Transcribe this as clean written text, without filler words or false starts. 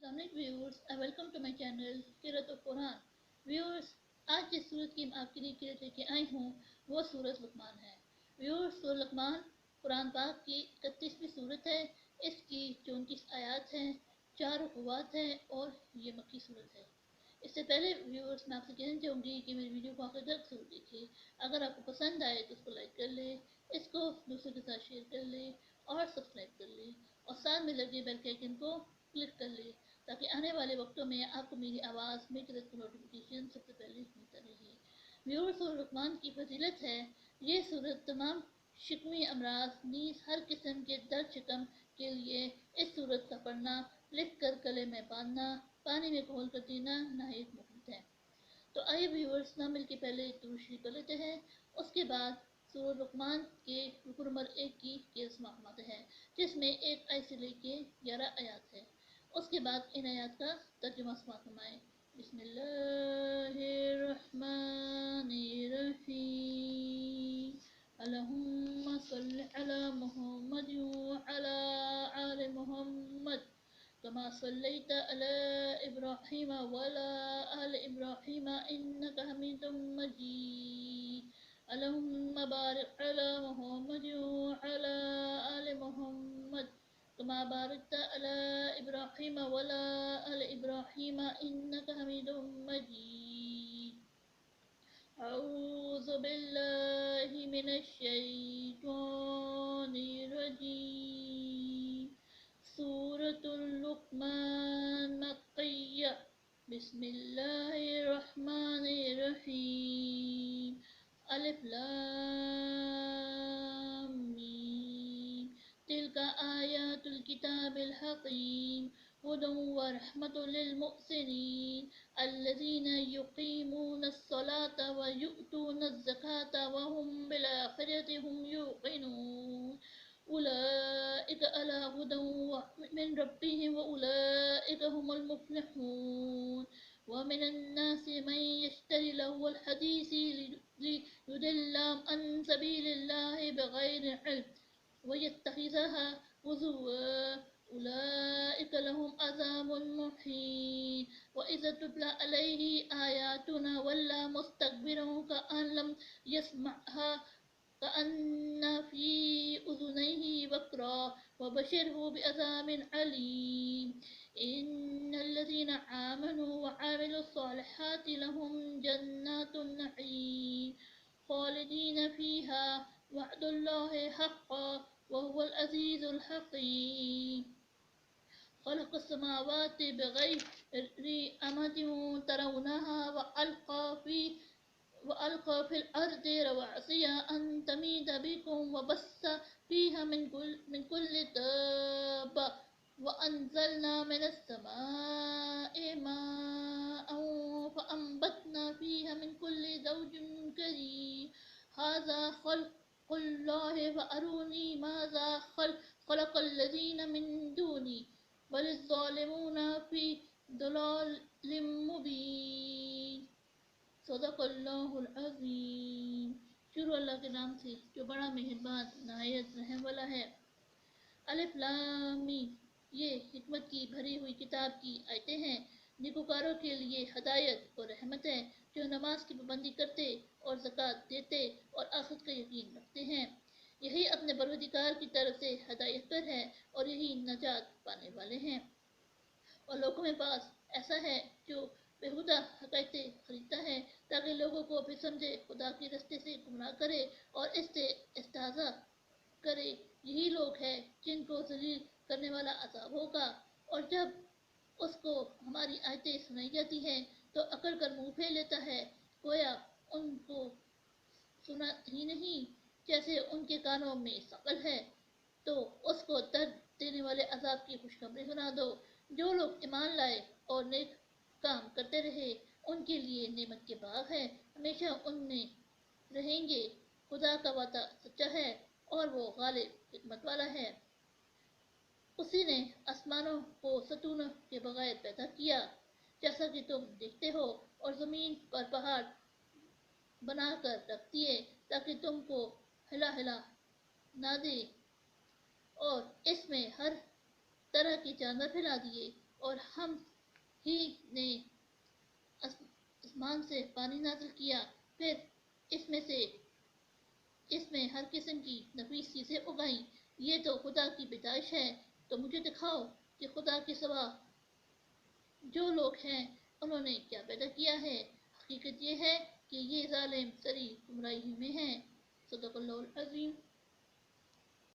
Islamic viewers, I welcome to my channel Qiraat of Quran. Viewers, आज जिस सूरत की आपके लिए किरत लेके आई हूँ वो सूरत लुकमान है। व्यूअर्स, सूरत लुकमान कुरान पाक की 31वीं सूरत है। इसकी 34 आयात हैं, 4 रुकूआत हैं और ये मक्की सूरत है। इससे पहले व्यूअर्स मैं आपसे कहना चाहूँगी कि मेरी वीडियो को आखिर तक जरूर देखिए। अगर आपको पसंद आए तो इसको लाइक कर ले, इसको दूसरों के साथ शेयर कर ले और सब्सक्राइब कर ले और साथ में लगे बेल के आइकन को क्लिक कर ले ताकि आने वाले वक्तों में आपको मेरी आवाज़ मेरी तरफ की नोटिफिकेशन सबसे पहले मिलता रहे। व्यूअर्स, और रुकमान की फजीलत है, ये सूरत तमाम शिकमी अमराज नीज हर किस्म के दर्द शिकम के लिए इस सूरत का पढ़ना, लिख कर गले में बांधना, पानी में घोल कर पीना नाहित मुफीद है। तो आइए व्यूअर्स, ना मिल के पहले दुरूद शरीफ कर लेते हैं। उसके बाद सूरह लुकमान के रुकू नंबर 1 की केस समाप्त है, जिसमें 1 आयत से लेके 11 आयात है। उसके बाद इन आयात का तर्जुमा समाप्त फरमाएं। बिस्मिल्लाहिर्रहमानिर्रहीम। अल्लाहुम्मा सल्लि अला मुहम्मद व अला आलि मुहम्मद कमा सल्लैता अला इब्राहीम व अला आलि इब्राहीम इन्नका हमीदुम मजीद। अल्लाहुम्मा बारिक अला मुहम्मद व अला आलि मुहम्मद कमा बारकता अला इब्राहीम व अला आलि इब्राहीम इन्नका हमीदुम मजीद। अऊज़ु बिल्लाहि मिनश शैतानिर रजीम। सूरतुल लुक़मान मक्किय्या। बिस्मिल्लाहिर्रहमानिर्रहीम। अलिफ लाम मीम। तिल्का आयातुल किताबिल हकीम हुदन व रहमतुल लिल मुहसिनीन अल्लज़ीना युक़ीमूनस सलाता व यु'तूनज़ ज़काता व हुम बिल आखिरति हुम यूक़िनून। उलाइका अला हुदन मिन रब्बिहिम व उलाइका हुमुल मुफ्लिहून। व मिनन नासि मन यश्तरी लहुवल हदीस लियुदिल्ल अन सबीलिल्लाहि बिगैरि इल्म व यत्तखिज़हा हुज़ुवा। उलाइका लहुम अज़ाबुन मुहीन। व इज़ा तुतला अलैहि आयातुना वल्ला मुस्तकबिरन कअन लम यस्मअहा कअन्न फी उज़ुनैहि वक़रा वबशिरहु बिअज़ाबिन अलीम। इन्नल्लज़ीना आमनू व अमिलुस्सॉलिहाति लहुम जन्नातुन नईम खालिदीन फ़ीहा वअदुल्लाहि हक़्क़न व हुवल अज़ीज़ुल हकीम। खलक़ अस्समावाति बिग़ैरि अमदिन तरौनहा वअल्क़ा फ़िल अर्दि रवासिय अन तमीद बिकुम वबस्स फ़ीहा मिन कुल्लि दाब्बा वअन्ज़लना मिनस समाइ माअन फ़अंबतना फ़ीहा मिन कुल्लि ज़ौजिन करीम। हाज़ा ख़ल्क़ुल्लाहि फ़अरूनी माज़ा ख़लक़ल्लज़ीना मिन दूनी बलिज़्ज़ालिमूना फ़ी ज़लालिम मुबीन। सदक़ल्लाहुल अज़ीम। शुरू अल्लाह के नाम से जो बड़ा मेहरबान नहायत रहम वाला है। अलिफ लाम मीम। ये हिकमत की भरी हुई किताब की आयतें हैं। नेकूकारों के लिए हदायत और रहमत है, जो नमाज की पाबंदी करते और ज़कात देते और आखिरत का यकीन रखते हैं। यही अपने परवरदिगार की तरफ से हदायत पर है और यही नजात पाने वाले हैं। और लोगों में पास ऐसा है जो बेहुदा हकायतें खरीदता है ताकि लोगों को फिर समझे, खुदा के रास्ते से गुमराह करे और इससे इस्तेज़ा करे। यही लोग हैं जिनको ज़लील करने वाला अज़ाब होगा। और जब उसको हमारी आयतें सुनाई जाती हैं तो अकड़ कर मुँह फेर लेता है, गोया उनको सुना ही नहीं। जैसे उनके कानों में शकल है तो उसको दर्द देने वाले अज़ाब की खुशखबरी सुना दो। जो लोग ईमान लाए और नेक काम करते रहे उनके लिए नेमत के बाग हैं, हमेशा उनमें रहेंगे। खुदा का वादा सच्चा है और वो गालिब हिकमत वाला है। उसी ने आसमानों को सतूनों के बगैर पैदा किया जैसा कि तुम देखते हो, और ज़मीन पर पहाड़ बनाकर रख दिए ताकि तुमको हिला हिला ना दे, और इसमें हर तरह के जानवर फैला दिए اور ہم ہی نے آسمان سے پانی نازل کیا، پھر اس میں ہر قسم کی نفیس چیزیں اگائیں، یہ تو خدا کی پیدائش ہے۔ تو مجھے دکھاؤ کہ خدا کے سوا جو لوگ ہیں انہوں نے کیا پیدا کیا ہے۔ حقیقت یہ ہے کہ یہ ظالم سری گمراہی میں ہیں۔ صدق اللہ العظیم۔